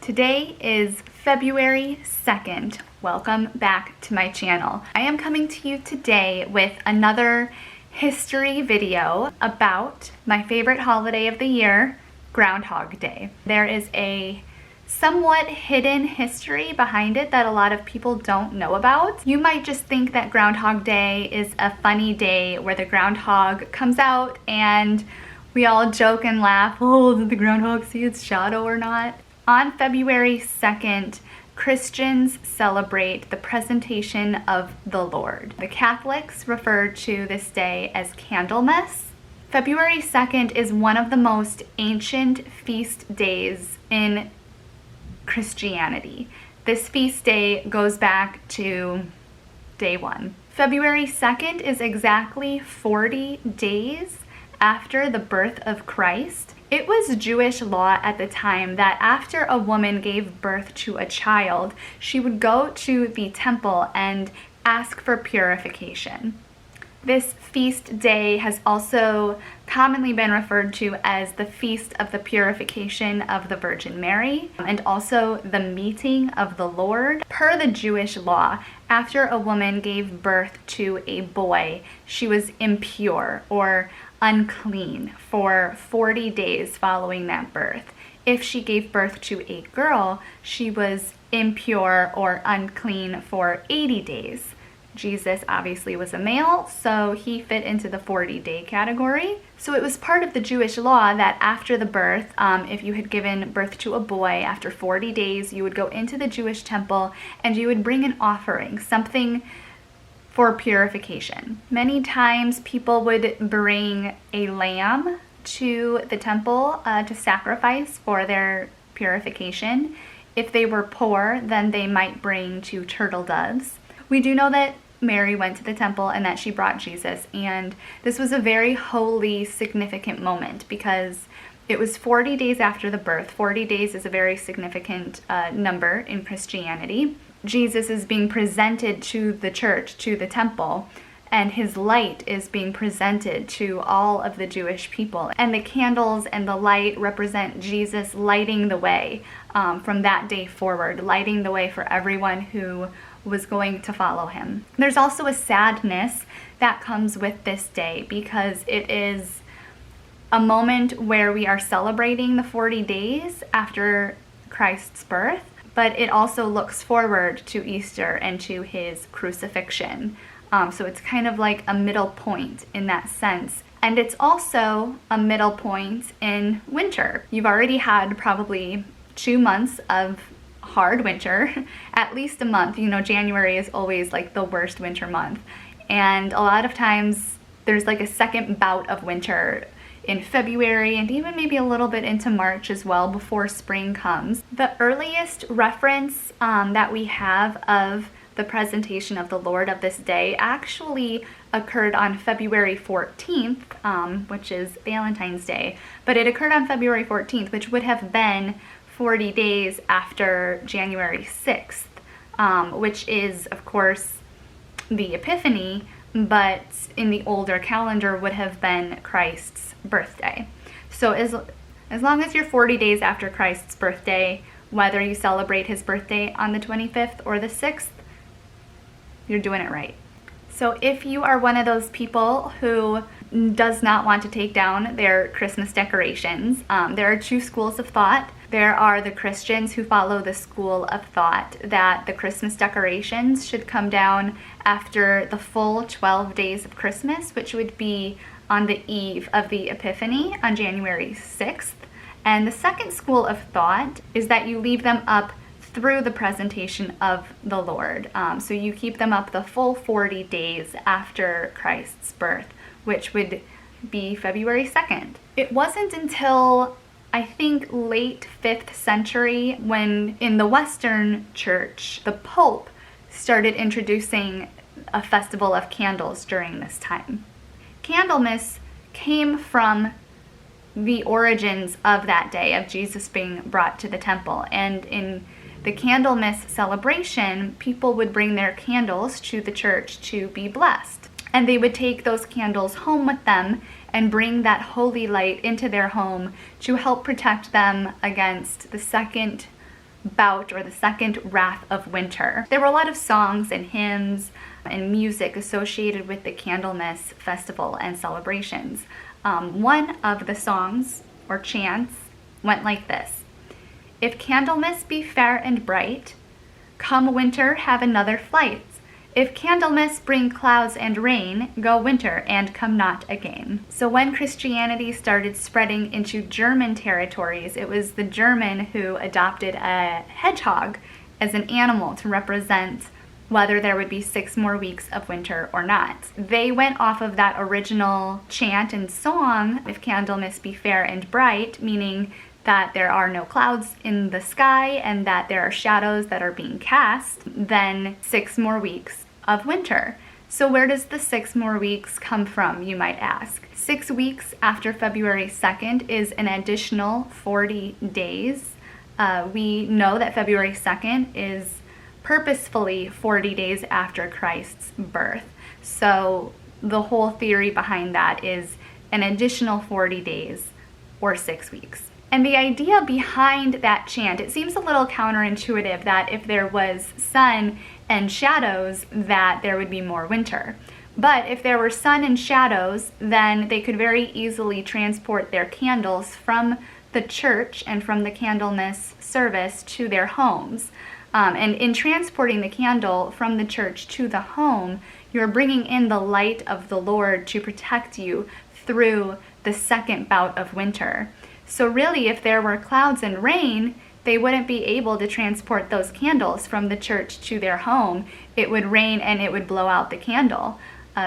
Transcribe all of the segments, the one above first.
Today is February 2nd. Welcome back to my channel. I am coming to you today with another history video about my favorite holiday of the year, Groundhog Day. There is a somewhat hidden history behind it that a lot of people don't know about. You might just think that Groundhog Day is a funny day where the groundhog comes out and we all joke and laugh, oh, did the groundhog see its shadow or not? On February 2nd, Christians celebrate the presentation of the Lord. The Catholics refer to this day as Candlemas. February 2nd is one of the most ancient feast days in Christianity. This feast day goes back to day one. February 2nd is exactly 40 days after the birth of Christ. It was Jewish law at the time that after a woman gave birth to a child, she would go to the temple and ask for purification. This feast day has also commonly been referred to as the Feast of the Purification of the Virgin Mary, and also the Meeting of the Lord. Per the Jewish law, after a woman gave birth to a boy, she was impure or unclean for 40 days following that birth. If she gave birth to a girl, she was impure or unclean for 80 days. Jesus obviously was a male, so he fit into the 40-day category. So it was part of the Jewish law that after the birth, if you had given birth to a boy, after 40 days, you would go into the Jewish temple and you would bring an offering, something for purification. Many times people would bring a lamb to the temple to sacrifice for their purification. If they were poor, then they might bring 2 turtle doves. We do know that Mary went to the temple and that she brought Jesus, and this was a very holy, significant moment because it was 40 days after the birth. 40 days is a very significant number in Christianity. Jesus is being presented to the church, to the temple, and his light is being presented to all of the Jewish people. And the candles and the light represent Jesus lighting the way from that day forward, lighting the way for everyone who was going to follow him. There's also a sadness that comes with this day because it is a moment where we are celebrating the 40 days after Christ's birth, but it also looks forward to Easter and to his crucifixion. So it's kind of like a middle point in that sense. And it's also a middle point in winter. You've already had probably 2 months of hard winter, at least a month. You know, January is always like the worst winter month. And a lot of times there's like a second bout of winter in February and even maybe a little bit into March as well before spring comes. The earliest reference that we have of the presentation of the Lord of this day actually occurred on February 14th, which is Valentine's Day, but it occurred on February 14th, which would have been 40 days after January 6th, which is, of course, the Epiphany, but in the older calendar would have been Christ's birthday. So as long as you're 40 days after Christ's birthday, whether you celebrate his birthday on the 25th or the 6th, you're doing it right. So if you are one of those people who does not want to take down their Christmas decorations, there are 2 schools of thought. There are the Christians who follow the school of thought that the Christmas decorations should come down after the full 12 days of Christmas, which would be on the eve of the Epiphany on January 6th. And the second school of thought is that you leave them up through the presentation of the Lord. So you keep them up the full 40 days after Christ's birth, which would be February 2nd. It wasn't until I think late 5th century when in the Western Church, the Pope started introducing a festival of candles during this time. Candlemas came from the origins of that day of Jesus being brought to the temple, and in the Candlemas celebration, people would bring their candles to the church to be blessed. And they would take those candles home with them and bring that holy light into their home to help protect them against the second bout or the second wrath of winter. There were a lot of songs and hymns and music associated with the Candlemas festival and celebrations. One of the songs or chants went like this: "If Candlemas be fair and bright, come winter have another flight. If Candlemas bring clouds and rain, go winter and come not again." So when Christianity started spreading into German territories, it was the German who adopted a hedgehog as an animal to represent whether there would be 6 more weeks of winter or not. They went off of that original chant and song, "If Candlemas be fair and bright," meaning that there are no clouds in the sky and that there are shadows that are being cast, then 6 more weeks of winter. So where does the 6 more weeks come from, you might ask? 6 weeks after February 2nd is an additional 40 days. We know that February 2nd is purposefully 40 days after Christ's birth. So the whole theory behind that is an additional 40 days or 6 weeks. And the idea behind that chant, it seems a little counterintuitive that if there was sun and shadows, that there would be more winter. But if there were sun and shadows, then they could very easily transport their candles from the church and from the Candlemas service to their homes. And in transporting the candle from the church to the home, you're bringing in the light of the Lord to protect you through the second bout of winter. So really, if there were clouds and rain, they wouldn't be able to transport those candles from the church to their home. It would rain and it would blow out the candle.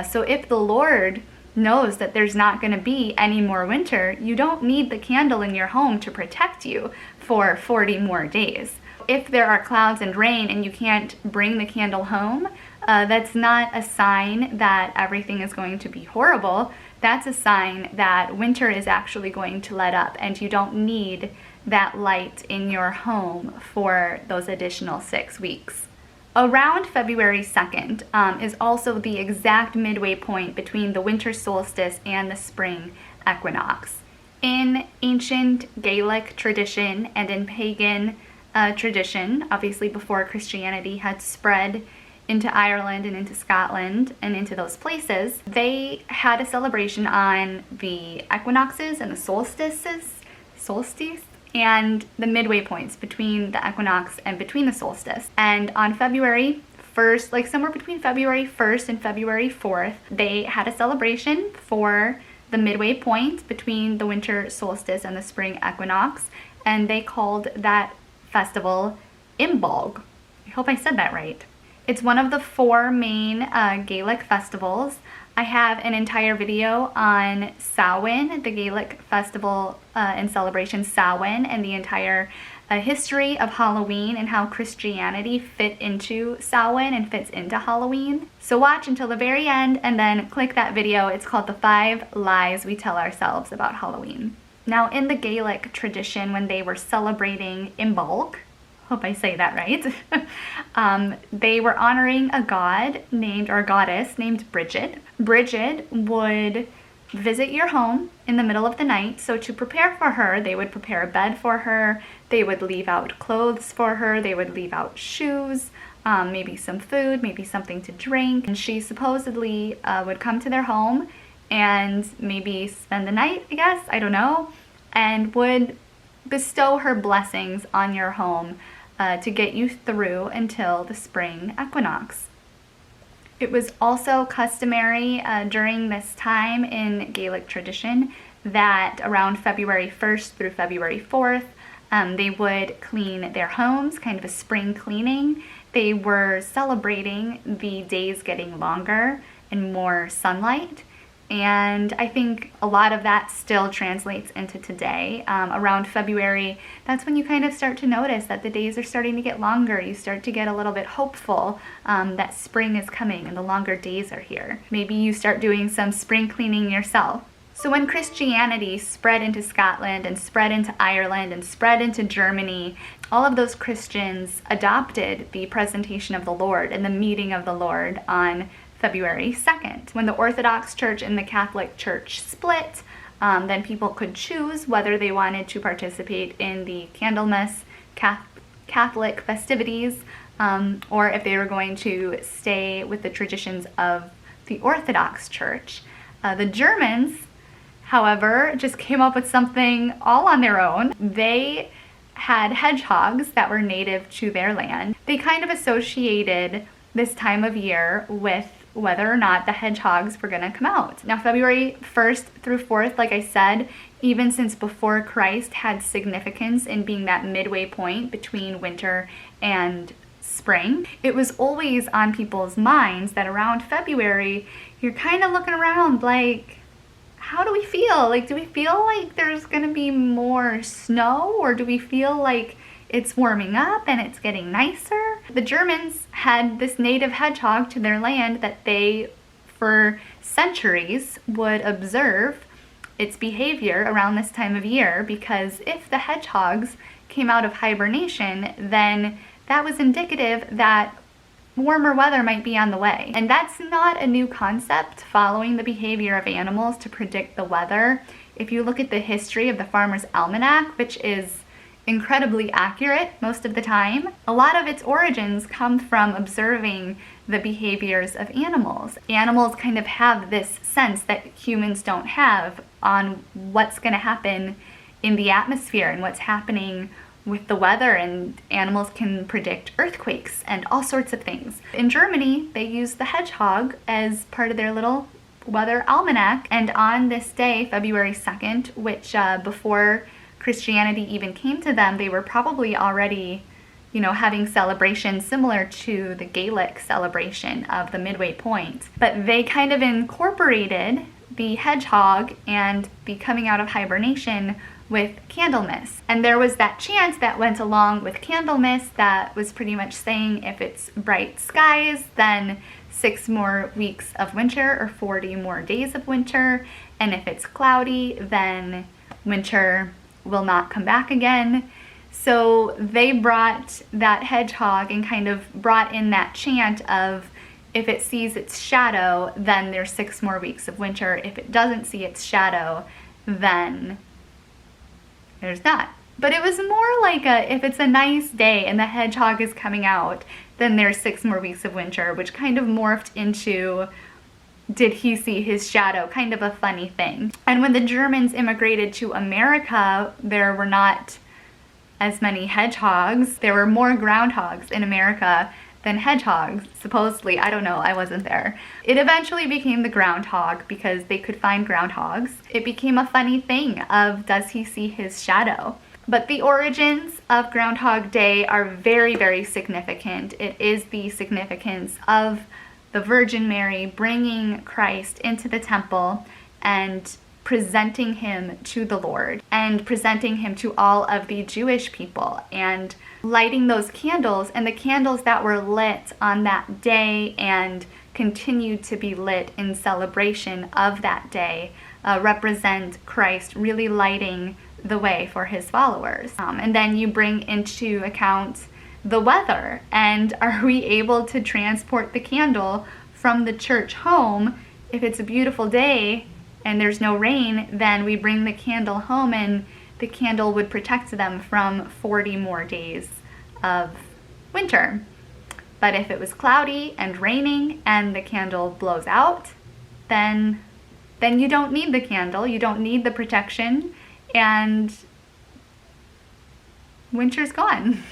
So if the Lord knows that there's not going to be any more winter, you don't need the candle in your home to protect you for 40 more days. If there are clouds and rain and you can't bring the candle home, that's not a sign that everything is going to be horrible. That's a sign that winter is actually going to let up and you don't need that light in your home for those additional 6 weeks. Around February 2nd is also the exact midway point between the winter solstice and the spring equinox. In ancient Gaelic tradition and in pagan tradition, obviously before Christianity had spread into Ireland and into Scotland and into those places, they had a celebration on the equinoxes and the solstice and the midway points between the equinox and between the solstice. And on February 1st, like somewhere between February 1st and February 4th, they had a celebration for the midway point between the winter solstice and the spring equinox, and they called that festival Imbolg. I hope I said that right. It's one of the 4 main Gaelic festivals. I have an entire video on Samhain, the Gaelic festival and celebration Samhain, and the entire history of Halloween and how Christianity fit into Samhain and fits into Halloween. So watch until the very end and then click that video. It's called The 5 Lies We Tell Ourselves About Halloween. Now, in the Gaelic tradition, when they were celebrating Imbolg, hope I say that right, they were honoring a god named, or a goddess named Bridget. Bridget would visit your home in the middle of the night. So to prepare for her, they would prepare a bed for her, they would leave out clothes for her, they would leave out shoes, maybe some food, maybe something to drink. And she supposedly would come to their home and maybe spend the night, I guess, I don't know, and would bestow her blessings on your home to get you through until the spring equinox. It was also customary during this time in Gaelic tradition that around February 1st through February 4th, they would clean their homes, kind of a spring cleaning. They were celebrating the days getting longer and more sunlight. And I think a lot of that still translates into today. Around February, that's when you kind of start to notice that the days are starting to get longer. You start to get a little bit hopeful that spring is coming and the longer days are here. Maybe you start doing some spring cleaning yourself. So when Christianity spread into Scotland and spread into Ireland and spread into Germany, all of those Christians adopted the presentation of the Lord and the meeting of the Lord on February 2nd. When the Orthodox Church and the Catholic Church split, then people could choose whether they wanted to participate in the Candlemas Catholic festivities, or if they were going to stay with the traditions of the Orthodox Church. The Germans, however, just came up with something all on their own. They had hedgehogs that were native to their land. They kind of associated this time of year with whether or not the hedgehogs were going to come out. Now, February 1st through 4th, like I said, even since before Christ, had significance in being that midway point between winter and spring. It was always on people's minds that around February, you're kind of looking around like, how do we feel? Like, do we feel like there's going to be more snow, or do we feel like it's warming up and it's getting nicer? The Germans had this native hedgehog to their land that they, for centuries, would observe its behavior around this time of year, because if the hedgehogs came out of hibernation, then that was indicative that warmer weather might be on the way. And that's not a new concept, following the behavior of animals to predict the weather. If you look at the history of the Farmer's Almanac, which is incredibly accurate most of the time, a lot of its origins come from observing the behaviors of animals. Animals kind of have this sense that humans don't have on what's going to happen in the atmosphere and what's happening with the weather, and animals can predict earthquakes and all sorts of things. In Germany, they use the hedgehog as part of their little weather almanac, and on this day, February 2nd, which before Christianity even came to them, they were probably already, having celebrations similar to the Gaelic celebration of the midway point. But they kind of incorporated the hedgehog and the coming out of hibernation with Candlemas. And there was that chant that went along with Candlemas that was pretty much saying, if it's bright skies, then 6 more weeks of winter, or 40 more days of winter. And if it's cloudy, then winter will not come back again. So they brought that hedgehog and kind of brought in that chant of, if it sees its shadow, then there's 6 more weeks of winter. If it doesn't see its shadow, then there's not. But it was more like if it's a nice day and the hedgehog is coming out, then there's 6 more weeks of winter, which kind of morphed into, did he see his shadow? Kind of a funny thing. And when the Germans immigrated to America, there were not as many hedgehogs. There were more groundhogs in America than hedgehogs, supposedly. I don't know, I wasn't there. It eventually became the groundhog because they could find groundhogs. It became a funny thing of, does he see his shadow? But the origins of Groundhog Day are very, very significant. It is the significance of the Virgin Mary bringing Christ into the temple and presenting him to the Lord, and presenting him to all of the Jewish people, and lighting those candles. And the candles that were lit on that day and continued to be lit in celebration of that day represent Christ really lighting the way for his followers. And then you bring into account the weather, and are we able to transport the candle from the church home? If it's a beautiful day and there's no rain, then we bring the candle home, and the candle would protect them from 40 more days of winter. But if it was cloudy and raining and the candle blows out, then you don't need the candle, you don't need the protection, and winter's gone.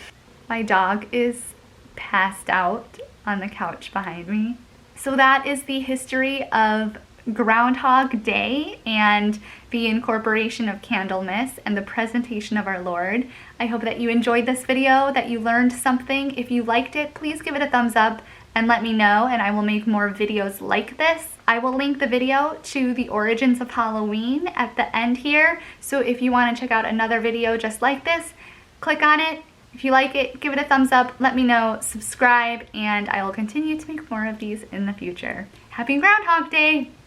My dog is passed out on the couch behind me. So that is the history of Groundhog Day and the incorporation of Candlemas and the presentation of our Lord. I hope that you enjoyed this video, that you learned something. If you liked it, please give it a thumbs up and let me know, and I will make more videos like this. I will link the video to the origins of Halloween at the end here, so if you want to check out another video just like this, click on it. If you like it, give it a thumbs up, let me know, subscribe, and I will continue to make more of these in the future. Happy Groundhog Day!